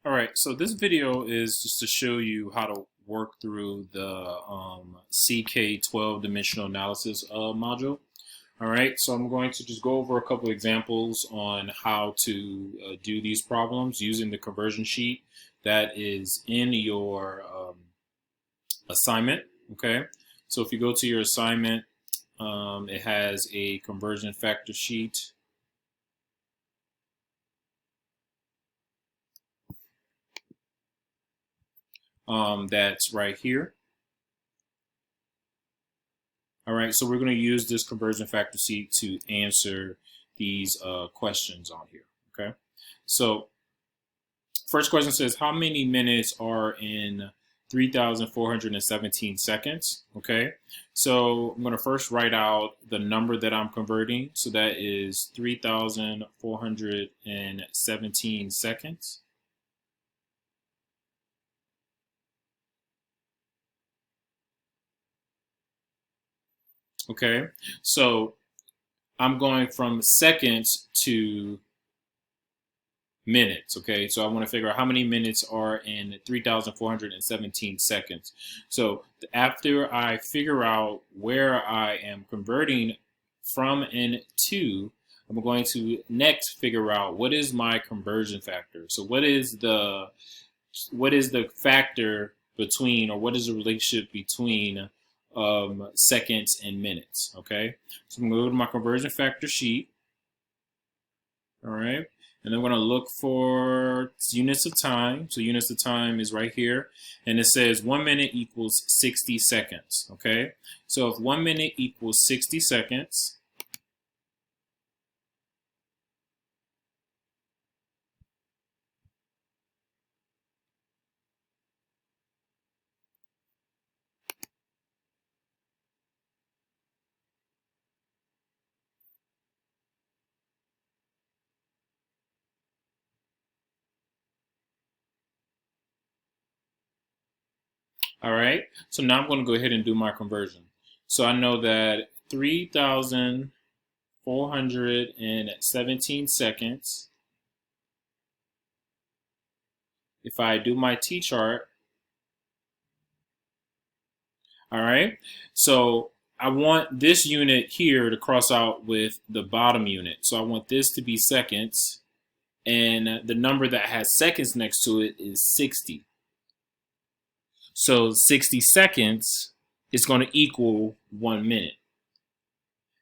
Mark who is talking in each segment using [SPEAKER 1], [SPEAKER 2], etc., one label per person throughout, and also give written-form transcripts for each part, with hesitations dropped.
[SPEAKER 1] All right, so this video is just to show you how to work through the CK-12 dimensional analysis module. All right, so I'm going to just go over a couple examples on how to do these problems using the conversion sheet that is in your assignment. Okay, so if you go to your assignment, it has a conversion factor sheet. That's right here. All right, so we're going to use this conversion factor sheet to answer these questions on here. Okay, so first question says, how many minutes are in 3,417 seconds? Okay, so I'm going to first write out the number that I'm converting. So that is 3,417 seconds. Okay, so I'm going from seconds to minutes. Okay, so I want to figure out how many minutes are in 3,417 seconds. So after I figure out where I am converting from and to, I'm going to next figure out what is my conversion factor. So what is the factor between, or what is the relationship between seconds and minutes? Okay, so I'm going to go to my conversion factor sheet. All right, and I'm going to look for units of time. So units of time is right here, and it says 1 minute equals 60 seconds. Okay, so if 1 minute equals 60 seconds, all right, so now I'm going to go ahead and do my conversion. So I know that 3,417 seconds, if I do my t-chart, all right, so I want this unit here to cross out with the bottom unit. So I want this to be seconds, and the number that has seconds next to it is 60. So 60 seconds is going to equal 1 minute.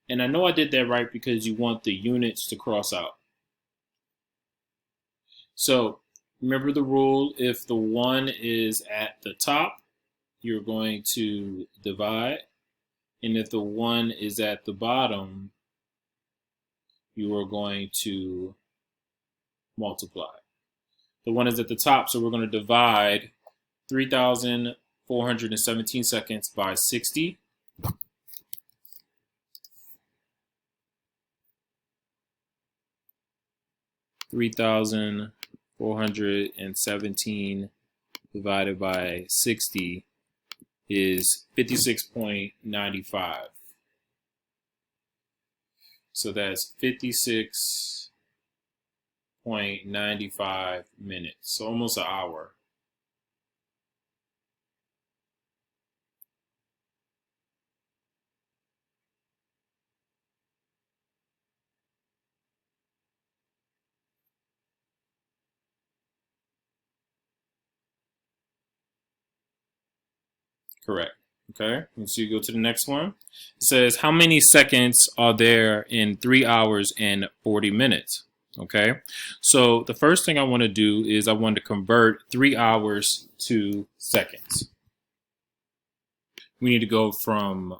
[SPEAKER 1] And I know I did that right because you want the units to cross out. So remember the rule, if the 1 is at the top, you're going to divide. And if the 1 is at the bottom, you are going to multiply. The 1 is at the top, so we're going to divide 3,417 seconds by 60. (3,417) divided by 60 is 56.95. So that's 56.95 minutes. So almost an hour. Correct. Okay, so you go to the next one. It says, how many seconds are there in 3 hours and 40 minutes? Okay, so the first thing I want to do is I want to convert 3 hours to seconds. We need to go from,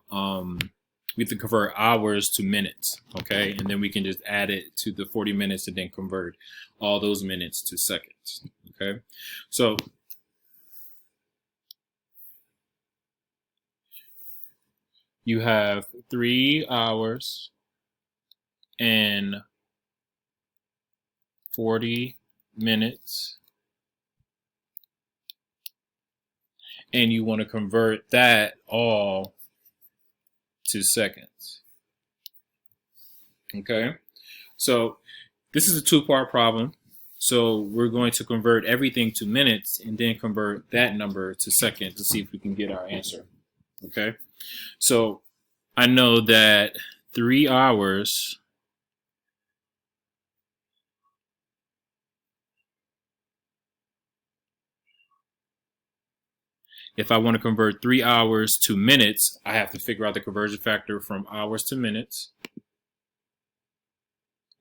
[SPEAKER 1] we have to convert hours to minutes. Okay, and then we can just add it to the 40 minutes and then convert all those minutes to seconds. Okay, so you have 3 hours and 40 minutes, and you want to convert that all to seconds. Okay, so this is a two-part problem. So we're going to convert everything to minutes and then convert that number to seconds to see if we can get our answer. Okay. So I know that 3 hours if I want to convert 3 hours to minutes, I have to figure out the conversion factor from hours to minutes.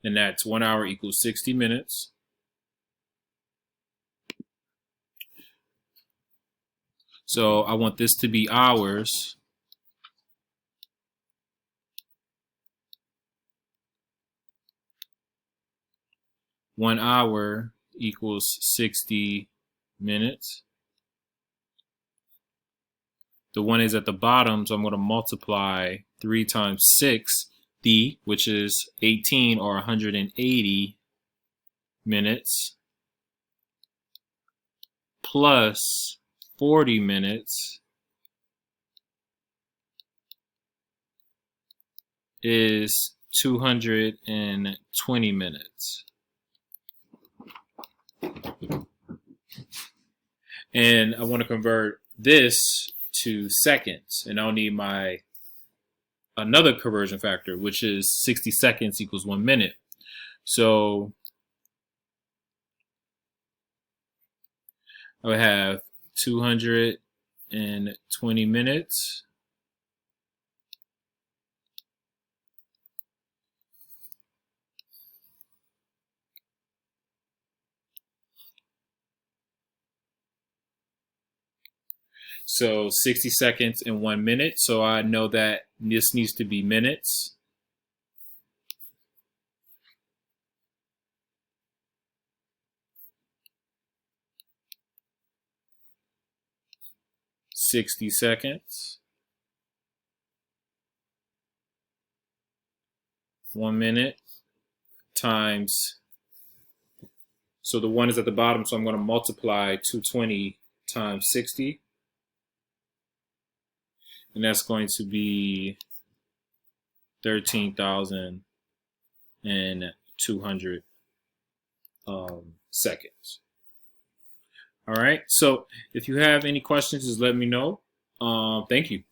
[SPEAKER 1] And that's 1 hour equals 60 minutes. So I want this to be hours. One hour equals 60 minutes. The one is at the bottom, so I'm going to multiply 3 times 60, which is 18 or 180 minutes, plus 40 minutes is 220 minutes. And I want to convert this to seconds, and I'll need my another conversion factor, which is 60 seconds equals 1 minute. So I would have 220 minutes so 60 seconds in 1 minute. So I know that this needs to be minutes. $60 1 minute times, so the one is at the bottom, so I'm going to multiply 220 times 60, and that's going to be 13,200 seconds. All right, so if you have any questions, just let me know. Thank you.